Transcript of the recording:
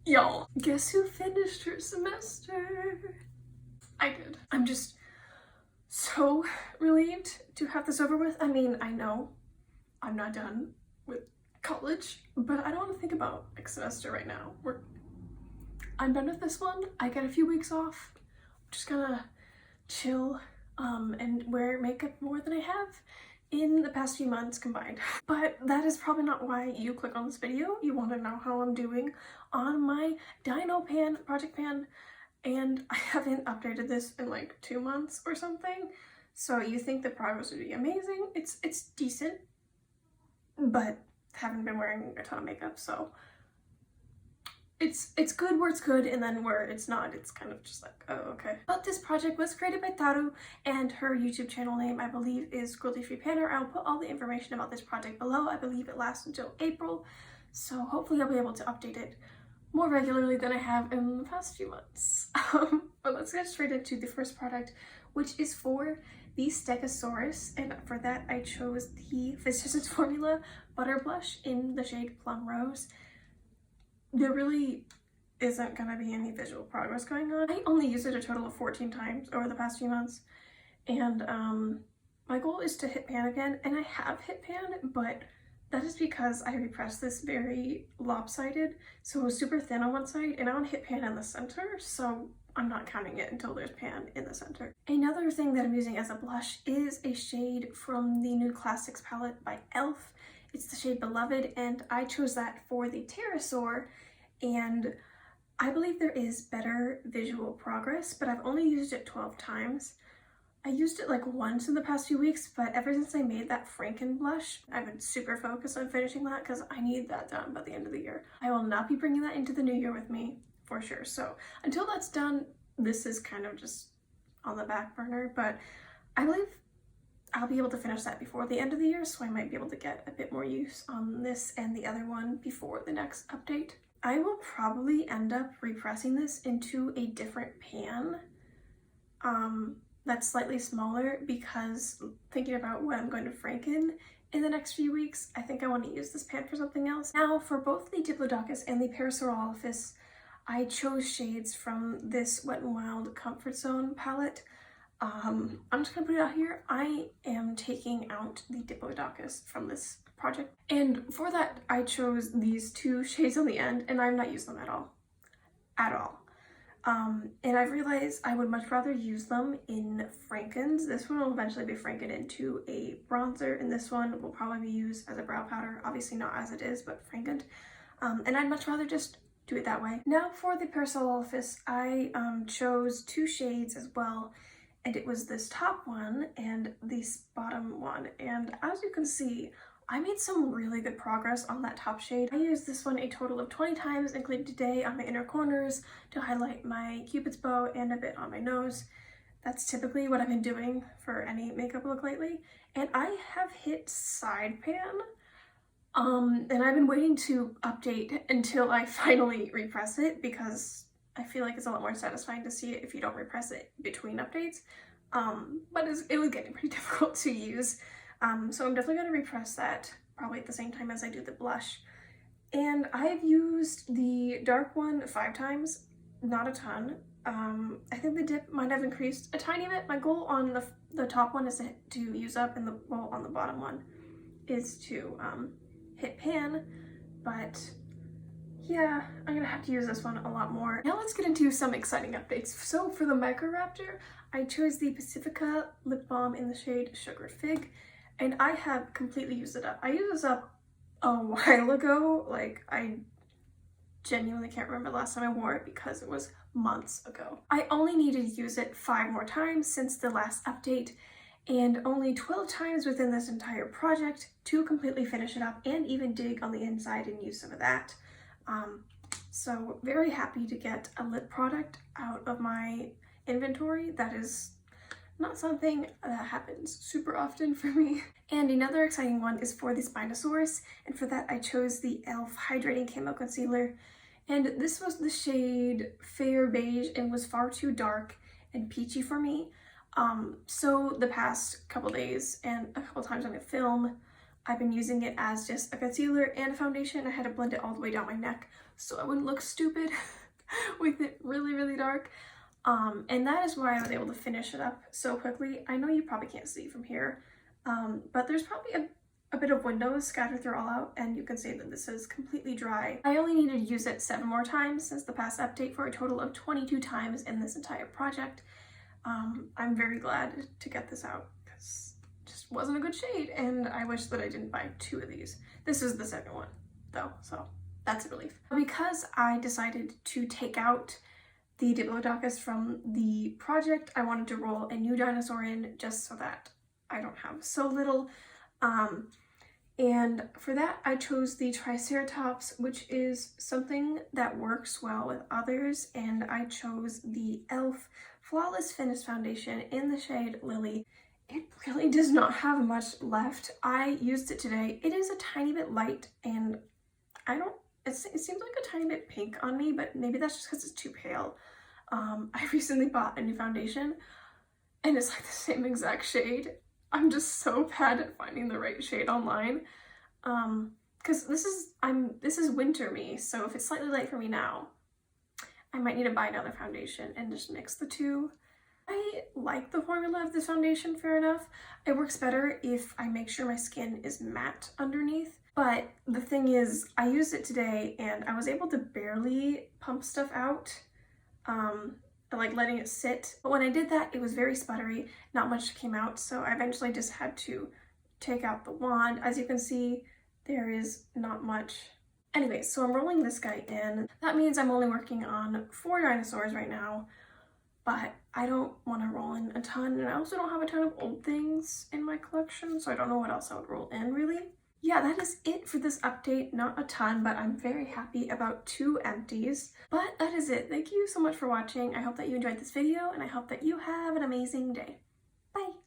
Y'all, guess who finished her semester? I did. I'm just so relieved to have this over with. I mean, I know I'm not done with college, but I don't want to think about next semester right now. I'm done with this one. I get a few weeks off. I'm just gonna chill and wear makeup more than I have in the past few months combined. But that is probably not why you click on this video. You want to know how I'm doing on my dino pan, project pan, and I haven't updated this in like 2 months or something. So you think the progress would be amazing. It's decent, but haven't been wearing a ton of makeup, so it's good where it's good, and then where it's not, it's kind of just like, oh, okay. But this project was created by Taru, and her YouTube channel name, I believe, is Cruelty Free Panner. I'll put all the information about this project below. I believe it lasts until April, so hopefully I'll be able to update it more regularly than I have in the past few months. But let's get straight into the first product, which is for the Stegosaurus, and for that I chose the Physicians Formula Butter Blush in the shade Plum Rose. There really isn't gonna be any visual progress going on. I only used it a total of 14 times over the past few months, and my goal is to hit pan again, and I have hit pan, but that is because I repressed this very lopsided, so it was super thin on one side, and I want to hit pan in the center, so I'm not counting it until there's pan in the center. Another thing that I'm using as a blush is a shade from the Nude Classics palette by e.l.f. It's the shade Beloved, and I chose that for the pterosaur, and I believe there is better visual progress, but I've only used it 12 times. I used it like once in the past few weeks, but ever since I made that Franken blush, I've been super focused on finishing that because I need that done by the end of the year. I will not be bringing that into the new year with me, for sure. So until that's done, this is kind of just on the back burner, but I believe I'll be able to finish that before the end of the year, so I might be able to get a bit more use on this and the other one before the next update. I will probably end up repressing this into a different pan that's slightly smaller, because thinking about what I'm going to Franken in the next few weeks, I think I want to use this pan for something else. Now, for both the Diplodocus and the Parasaurolophus, I chose shades from this Wet n Wild Comfort Zone palette. I'm just gonna put it out here. I am taking out the Diplodocus from this project, and for that I chose these two shades on the end, and I've not used them at all. And I've realized I would much rather use them in Frankens. This one will eventually be Franken into a bronzer, and this one will probably be used as a brow powder, obviously not as it is, but Frankened. And I'd much rather just do it that way. Now for the Parasaurolophus, I chose two shades as well, and it was this top one and this bottom one, and as you can see, I made some really good progress on that top shade. I used this one a total of 20 times, including today on my inner corners to highlight my Cupid's bow and a bit on my nose. That's typically what I've been doing for any makeup look lately, and I have hit side pan, and I've been waiting to update until I finally repress it, because I feel like it's a lot more satisfying to see it if you don't repress it between updates, but it was getting pretty difficult to use. So I'm definitely going to repress that probably at the same time as I do the blush. And I've used the dark one 5 times, not a ton. I think the dip might have increased a tiny bit. My goal on the top one is to use up, and the goal on the bottom one is to hit pan, but yeah, I'm gonna have to use this one a lot more. Now let's get into some exciting updates. So for the Microraptor, I chose the Pacifica lip balm in the shade Sugar Fig, and I have completely used it up. I used this up a while ago. Like, I genuinely can't remember the last time I wore it because it was months ago. I only needed to use it 5 more times since the last update, and only 12 times within this entire project to completely finish it up and even dig on the inside and use some of that. So very happy to get a lip product out of my inventory. That is not something that happens super often for me. And another exciting one is for this Dinosaurs, and for that I chose the e.l.f. Hydrating Camo Concealer, and this was the shade Fair Beige and was far too dark and peachy for me. So the past couple days and a couple times on the film, I've been using it as just a concealer and a foundation. I had to blend it all the way down my neck so I wouldn't look stupid with it really, really dark. And that is why I was able to finish it up so quickly. I know you probably can't see from here, but there's probably a bit of windows scattered through all out, and you can see that this is completely dry. I only needed to use it 7 more times since the past update, for a total of 22 times in this entire project. I'm very glad to get this out because it just wasn't a good shade, and I wish that I didn't buy 2 of these. This is the second one though, so that's a relief. Because I decided to take out the Diplodocus from the project, I wanted to roll a new dinosaur in just so that I don't have so little. And for that I chose the Triceratops, which is something that works well with others, and I chose the e.l.f. Flawless Finish Foundation in the shade Lily. It really does not have much left. I used it today. It is a tiny bit light, and it seems like a tiny bit pink on me, but maybe that's just because it's too pale. I recently bought a new foundation, and it's like the same exact shade. I'm just so bad at finding the right shade online. Because this is winter me, so if it's slightly light for me now, I might need to buy another foundation and just mix the two. I like the formula of this foundation, fair enough. It works better if I make sure my skin is matte underneath. But the thing is, I used it today and I was able to barely pump stuff out, like letting it sit. But when I did that, it was very sputtery, not much came out, so I eventually just had to take out the wand. As you can see, there is not much. Anyway, so I'm rolling this guy in. That means I'm only working on 4 dinosaurs right now, but I don't want to roll in a ton, and I also don't have a ton of old things in my collection, so I don't know what else I would roll in really. Yeah, that is it for this update. Not a ton, but I'm very happy about 2 empties. But that is it. Thank you so much for watching. I hope that you enjoyed this video, and I hope that you have an amazing day. Bye!